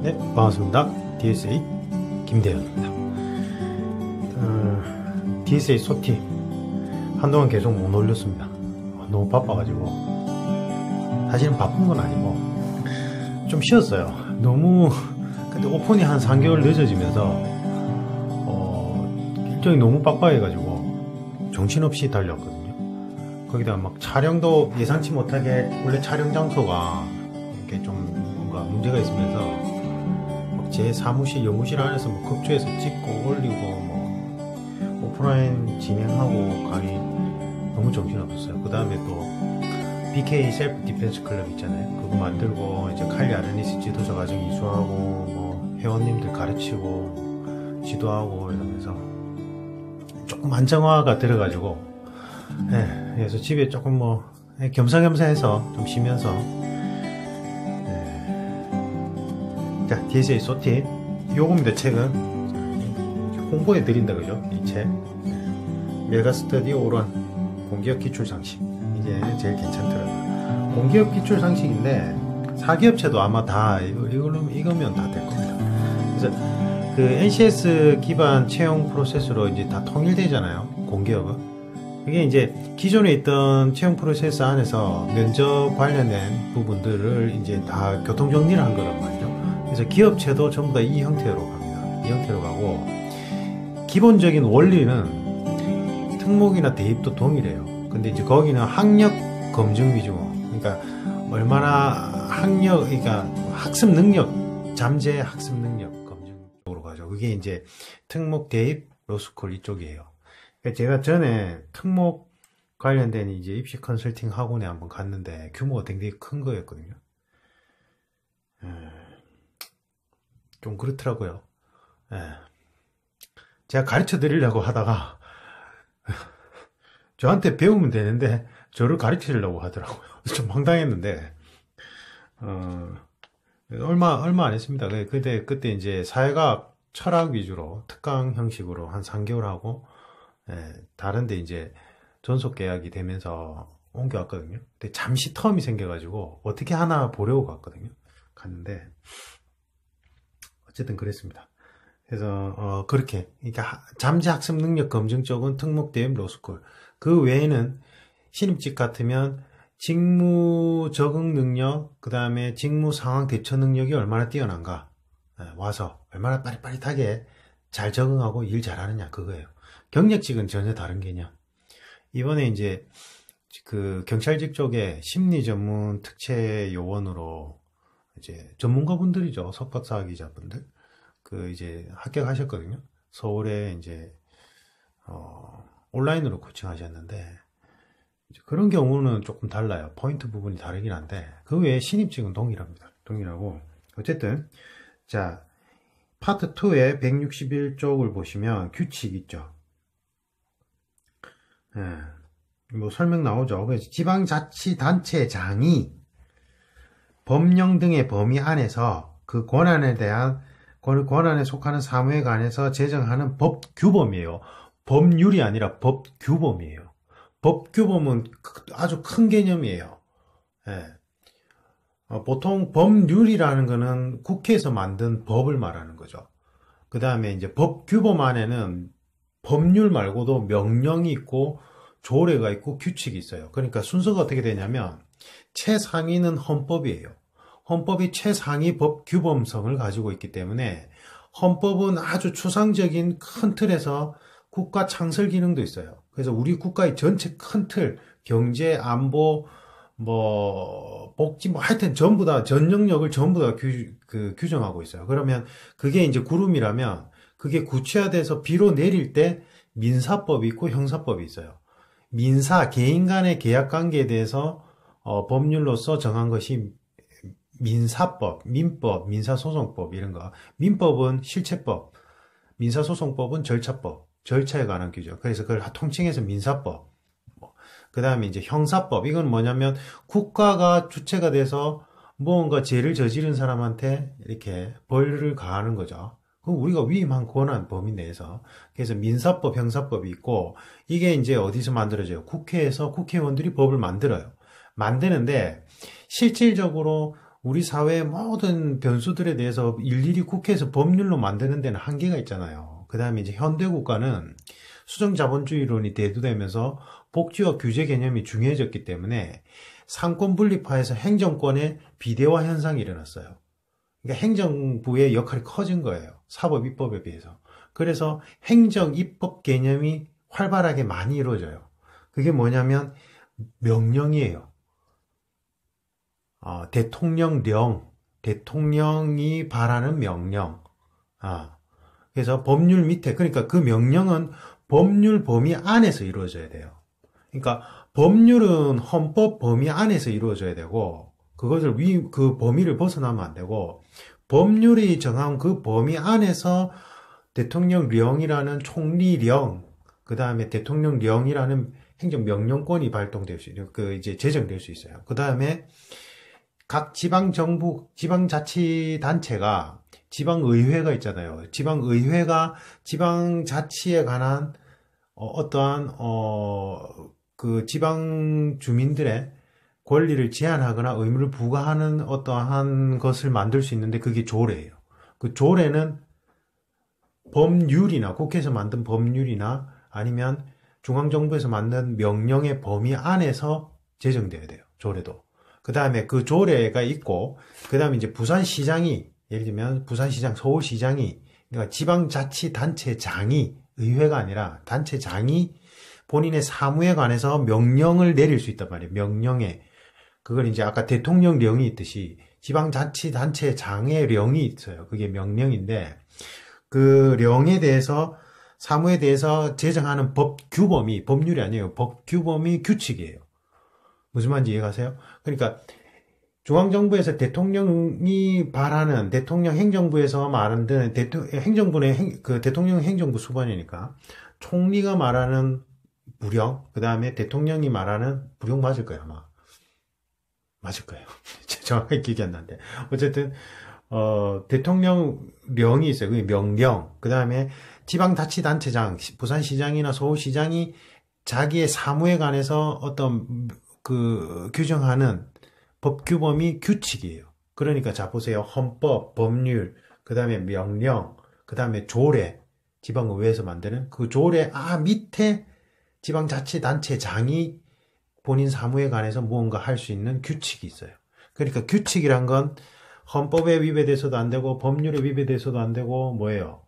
네, 반갑습니다. DSA 김대현입니다. DSA 소티 한동안 계속 못 올렸습니다. 너무 바빠가지고. 사실은 바쁜 건 아니고 좀 쉬었어요. 너무 근데 오픈이 한 3개월 늦어지면서 일정이 너무 빡빡해가지고 정신없이 달렸거든요. 거기다 막 촬영도 예상치 못하게 원래 촬영 장소가 이렇게 좀 뭔가 문제가 있으면서 제 사무실, 연구실 안에서 뭐 급조해서 찍고 올리고 뭐 오프라인 진행하고 강의 너무 정신없었어요. 그 다음에 또 BK 셀프 디펜스 클럽 있잖아요. 그거 만들고 이제 칼리 아르니스 지도자 과정 이수하고 뭐 회원님들 가르치고 지도하고 이러면서 조금 안정화가 들어가지고 그래서 집에 조금 뭐 겸사겸사해서 좀 쉬면서 자, DSA 소티 요겁니다. 책은 홍보해 드린다 그죠? 이 책 메가스터디 오런 공기업 기출 상식 이게 제일 괜찮더라고요. 공기업 기출 상식인데 사기업체도 아마 다 이거면 다 될 겁니다. 그래서 그 NCS 기반 채용 프로세스로 이제 다 통일되잖아요. 공기업은 그게 이제 기존에 있던 채용 프로세스 안에서 면접 관련된 부분들을 이제 다 교통 정리를 한 거란 말이죠. 그래서 기업체도 전부 다 이 형태로 갑니다. 이 형태로 가고 기본적인 원리는 특목이나 대입도 동일해요. 근데 이제 거기는 학력 검증 위주. 그러니까 얼마나 그러니까 학습 능력, 잠재 학습 능력 검증 쪽으로 가죠. 그게 이제 특목 대입 로스쿨 이쪽이에요. 그러니까 제가 전에 특목 관련된 이제 입시 컨설팅 학원에 한번 갔는데 규모가 굉장히 큰 거였거든요. 좀 그렇더라고요. 제가 가르쳐 드리려고 하다가 저한테 배우면 되는데 저를 가르치려고 하더라고요. 좀 황당했는데 얼마 안 했습니다. 그때 이제 사회과학 철학 위주로 특강 형식으로 한 3개월 하고 다른데 이제 전속 계약이 되면서 옮겨왔거든요. 근데 잠시 텀이 생겨가지고 어떻게 하나 보려고 갔는데 어쨌든 그랬습니다. 그래서 그렇게 그러니까 잠재 학습 능력 검증 쪽은 특목 대입 로스쿨. 그 외에는 신입직 같으면 직무 적응 능력, 그 다음에 직무 상황 대처 능력이 얼마나 뛰어난가, 와서 얼마나 빠릿빠릿하게 잘 적응하고 일 잘하느냐 그거예요. 경력직은 전혀 다른 개념. 이번에 이제 그 경찰직 쪽에 심리 전문 특채 요원으로 이제 전문가분들이죠. 석박사 기자분들. 그 이제 합격하셨거든요. 서울에 이제 온라인으로 코칭하셨는데 그런 경우는 조금 달라요. 포인트 부분이 다르긴 한데 그 외에 신입직은 동일합니다. 동일하고 어쨌든 자 파트 2의 161쪽을 보시면 규칙 있죠. 뭐 설명 나오죠. 그래서 지방자치단체장이 법령 등의 범위 안에서 그 권한에 속하는 사무에 관해서 제정하는 법규범이에요. 법률이 아니라 법규범이에요. 법규범은 아주 큰 개념이에요. 보통 법률이라는 거는 국회에서 만든 법을 말하는 거죠. 그 다음에 이제 법규범 안에는 법률 말고도 명령이 있고 조례가 있고 규칙이 있어요. 그러니까 순서가 어떻게 되냐면 최상위는 헌법이에요. 헌법이 최상위 법 규범성을 가지고 있기 때문에 헌법은 아주 추상적인 큰 틀에서 국가 창설 기능도 있어요. 그래서 우리 국가의 전체 큰 틀, 경제, 안보, 뭐 복지, 뭐 하여튼 전부 다 전 영역을 전부 다 규정하고 있어요. 그러면 그게 이제 구름이라면 그게 구체화돼서 비로 내릴 때 민사법이 있고 형사법이 있어요. 민사, 개인 간의 계약 관계에 대해서 법률로서 정한 것이 민사법, 민법, 민사소송법 이런 거. 민법은 실체법, 민사소송법은 절차법, 절차에 관한 규정. 그래서 그걸 통칭해서 민사법. 그 다음에 이제 형사법. 이건 뭐냐면 국가가 주체가 돼서 무언가 죄를 저지른 사람한테 이렇게 벌을 가하는 거죠. 그럼 우리가 위임한 권한 범위 내에서. 그래서 민사법, 형사법이 있고 이게 이제 어디서 만들어져요? 국회에서 국회의원들이 법을 만들어요. 만드는데 실질적으로 우리 사회의 모든 변수들에 대해서 일일이 국회에서 법률로 만드는 데는 한계가 있잖아요. 그 다음에 이제 현대 국가는 수정자본주의론이 대두되면서 복지와 규제 개념이 중요해졌기 때문에 상권 분립화해서 행정권의 비대화 현상이 일어났어요. 그러니까 행정부의 역할이 커진 거예요. 사법, 입법에 비해서. 그래서 행정, 입법 개념이 활발하게 많이 이루어져요. 그게 뭐냐면 명령이에요. 대통령령, 대통령이 발하는 명령. 그래서 법률 밑에, 그러니까 그 명령은 법률 범위 안에서 이루어져야 돼요. 그러니까 법률은 헌법 범위 안에서 이루어져야 되고, 그것을 그 범위를 벗어나면 안 되고, 법률이 정한 그 범위 안에서 대통령령이라는 총리령, 그 다음에 대통령령이라는 행정명령권이 발동될 수 있는, 이제 제정될 수 있어요. 그 다음에 각 지방정부, 지방자치단체가 지방의회가 있잖아요. 지방의회가 지방자치에 관한 어떠한 그 지방 주민들의 권리를 제한하거나 의무를 부과하는 어떠한 것을 만들 수 있는데 그게 조례예요. 그 조례는 법률이나 국회에서 만든 법률이나 아니면 중앙정부에서 만든 명령의 범위 안에서 제정돼야 돼요. 조례도. 그 다음에 그 조례가 있고, 그 다음에 이제 부산시장이, 예를 들면 부산시장, 서울시장이, 그러니까 지방자치단체장이, 의회가 아니라 단체장이 본인의 사무에 관해서 명령을 내릴 수 있단 말이에요. 명령에. 그걸 이제 아까 대통령령이 있듯이 지방자치단체장의 령이 있어요. 그게 명령인데, 그 령에 대해서, 사무에 대해서 제정하는 법규범이, 법률이 아니에요. 법규범이 규칙이에요. 무슨 말인지 이해가세요? 그러니까 중앙정부에서 대통령이 발하는, 대통령 행정부에서 말하는, 행정부는 그 대통령 행정부 수반이니까 총리가 말하는 부령, 그 다음에 대통령이 말하는 부령 맞을 거예요, 아마. 맞을 거예요. 정확하게 기억이 안 나는데. 어쨌든 대통령령이 있어요. 그게 명령. 그 다음에 지방자치단체장, 부산시장이나 서울시장이 자기의 사무에 관해서 어떤 규정하는 법규범이 규칙이에요. 그러니까 자 보세요. 헌법, 법률, 그 다음에 명령, 그 다음에 조례, 지방의회에서 만드는 그 조례 밑에 지방자치단체장이 본인 사무에 관해서 무언가 할 수 있는 규칙이 있어요. 그러니까 규칙이란 건 헌법에 위배돼서도 안 되고 법률에 위배돼서도 안 되고 뭐예요?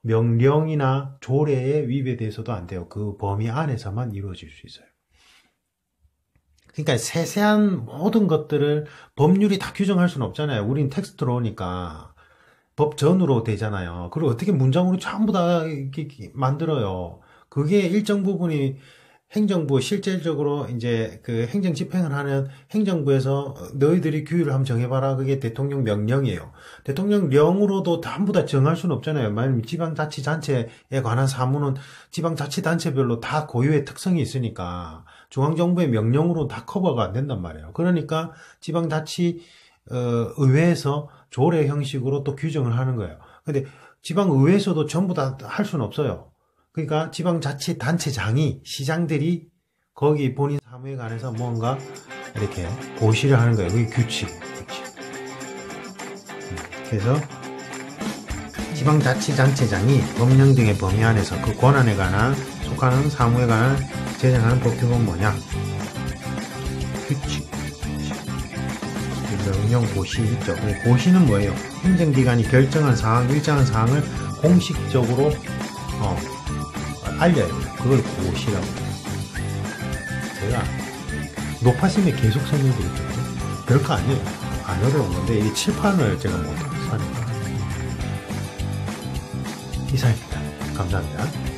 명령이나 조례에 위배돼서도 안 돼요. 그 범위 안에서만 이루어질 수 있어요. 그러니까 세세한 모든 것들을 법률이 다 규정할 수는 없잖아요. 우린 텍스트로 오니까 법전으로 되잖아요. 그리고 어떻게 문장으로 전부 다 이렇게 만들어요. 그게 일정 부분이 행정부 실질적으로 이제 그 행정 집행을 하는 행정부에서 너희들이 규율을 한번 정해봐라. 그게 대통령 명령이에요. 대통령령으로도 전부 다 정할 수는 없잖아요. 만약 지방자치단체에 관한 사무는 지방자치단체별로 다 고유의 특성이 있으니까 중앙정부의 명령으로 다 커버가 안 된단 말이에요. 그러니까 지방자치 의회에서 조례 형식으로 또 규정을 하는 거예요. 근데 지방의회에서도 전부 다 할 수는 없어요. 그러니까 지방자치단체장이, 시장들이 거기 본인 사무에 관해서 뭔가 이렇게 고시를 하는 거예요. 그게 규칙. 그래서 지방자치단체장이 법령 등의 범위 안에서 그 권한에 관한, 속하는 사무에 관한 제정하는 법규범은 뭐냐? 규칙. 명령 고시 있죠. 고시는 뭐예요? 행정기관이 결정한 사항, 일정한 사항을 공식적으로 알려요. 그걸 고시라고 해요. 제가 높아심에 계속 설명드렸거든요. 별거 아니에요. 안 어려운 건데 이게 칠판을 제가 못해서 하니까. 이상입니다. 감사합니다.